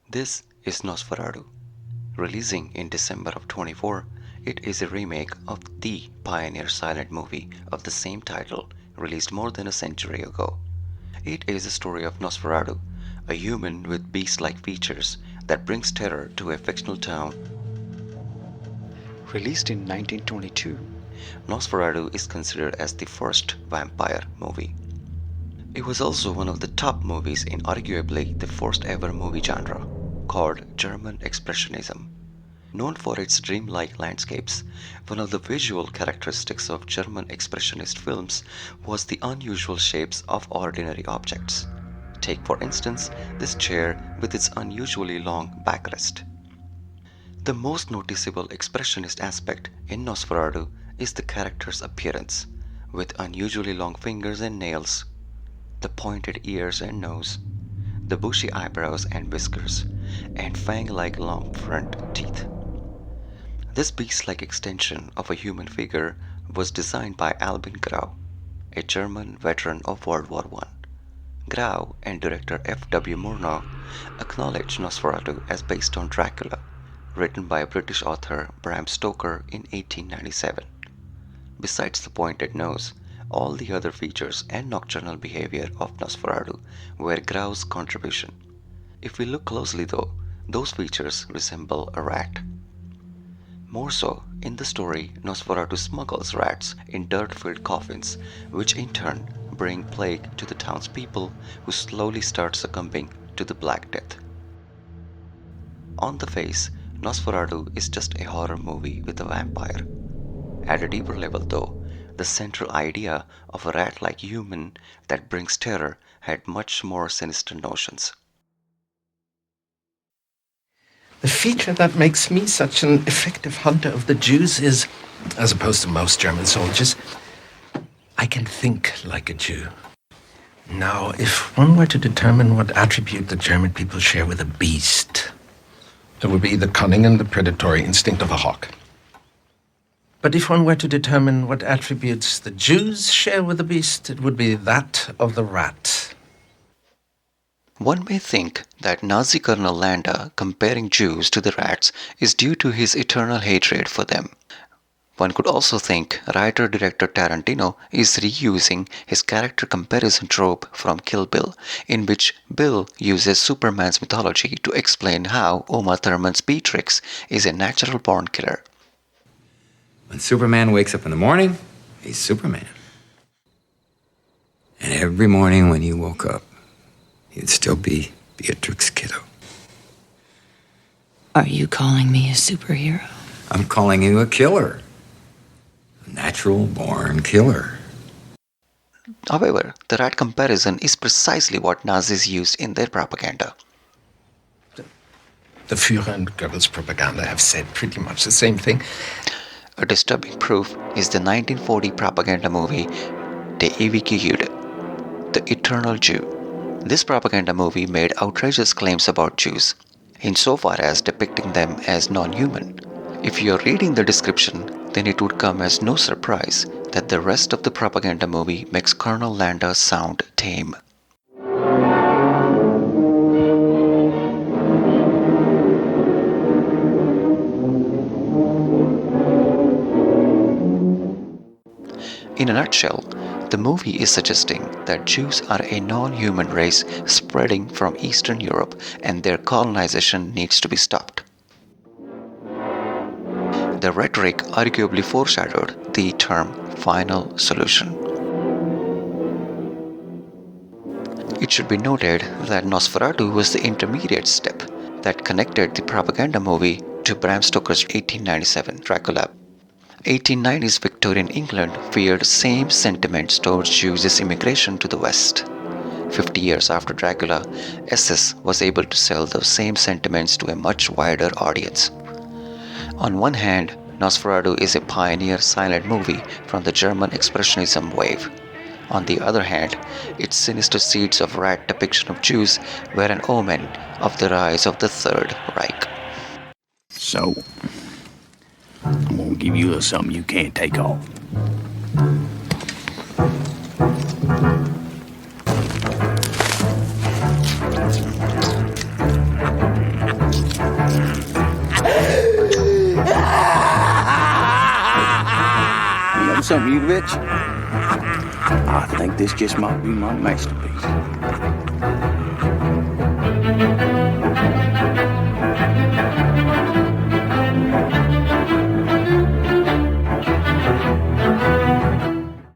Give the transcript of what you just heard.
This is Nosferatu. Releasing in December of 24, it is a remake of the pioneer silent movie of the same title, released more than a century ago. It is a story of Nosferatu, a human with beast-like features that brings terror to a fictional town. Released in 1922, Nosferatu is considered as the first vampire movie. It was also one of the top movies in arguably the first ever movie genre, called German Expressionism. Known for its dreamlike landscapes, one of the visual characteristics of German Expressionist films was the unusual shapes of ordinary objects. Take, for instance, this chair with its unusually long backrest. The most noticeable Expressionist aspect in Nosferatu is the character's appearance, with unusually long fingers and nails, the pointed ears and nose, the bushy eyebrows and whiskers, and fang-like long front teeth. This beast-like extension of a human figure was designed by Albin Grau, a German veteran of World War I. Grau and director F.W. Murnau acknowledged Nosferatu as based on Dracula, written by British author Bram Stoker in 1897. Besides the pointed nose, all the other features and nocturnal behavior of Nosferatu were Grau's contribution. If we look closely though, those features resemble a rat. More so, in the story, Nosferatu smuggles rats in dirt-filled coffins, which in turn bring plague to the townspeople who slowly start succumbing to the Black Death. On the face, Nosferatu is just a horror movie with a vampire. At a deeper level though, the central idea of a rat-like human that brings terror had much more sinister notions. The feature that makes me such an effective hunter of the Jews is, as opposed to most German soldiers, I can think like a Jew. Now, if one were to determine what attribute the German people share with a beast, it would be the cunning and the predatory instinct of a hawk. But if one were to determine what attributes the Jews share with the beast, it would be that of the rat. One may think that Nazi Colonel Landa comparing Jews to the rats is due to his eternal hatred for them. One could also think writer-director Tarantino is reusing his character comparison trope from Kill Bill, in which Bill uses Superman's mythology to explain how Uma Thurman's Beatrix is a natural-born killer. When Superman wakes up in the morning, he's Superman. And every morning when he woke up, he'd still be Beatrix Kiddo. Are you calling me a superhero? I'm calling you a killer. A natural-born killer. However, the rat comparison is precisely what Nazis used in their propaganda. The Führer and Goebbels' propaganda have said pretty much the same thing. A disturbing proof is the 1940 propaganda movie Der ewige Jude, The Eternal Jew. This propaganda movie made outrageous claims about Jews, insofar as depicting them as non-human. If you're reading the description, then it would come as no surprise that the rest of the propaganda movie makes Colonel Landa sound tame. In a nutshell, the movie is suggesting that Jews are a non-human race spreading from Eastern Europe and their colonization needs to be stopped. The rhetoric arguably foreshadowed the term final solution. It should be noted that Nosferatu was the intermediate step that connected the propaganda movie to Bram Stoker's 1897 Dracula. 1890s Victorian England feared same sentiments towards Jews' immigration to the West. 50 years after Dracula, SS was able to sell those same sentiments to a much wider audience. On one hand, Nosferatu is a pioneer silent movie from the German Expressionism wave. On the other hand, its sinister seeds of rat depiction of Jews were an omen of the rise of the Third Reich. So, I'm gonna give you something you can't take off. something, you bitch? I think this just might be my masterpiece.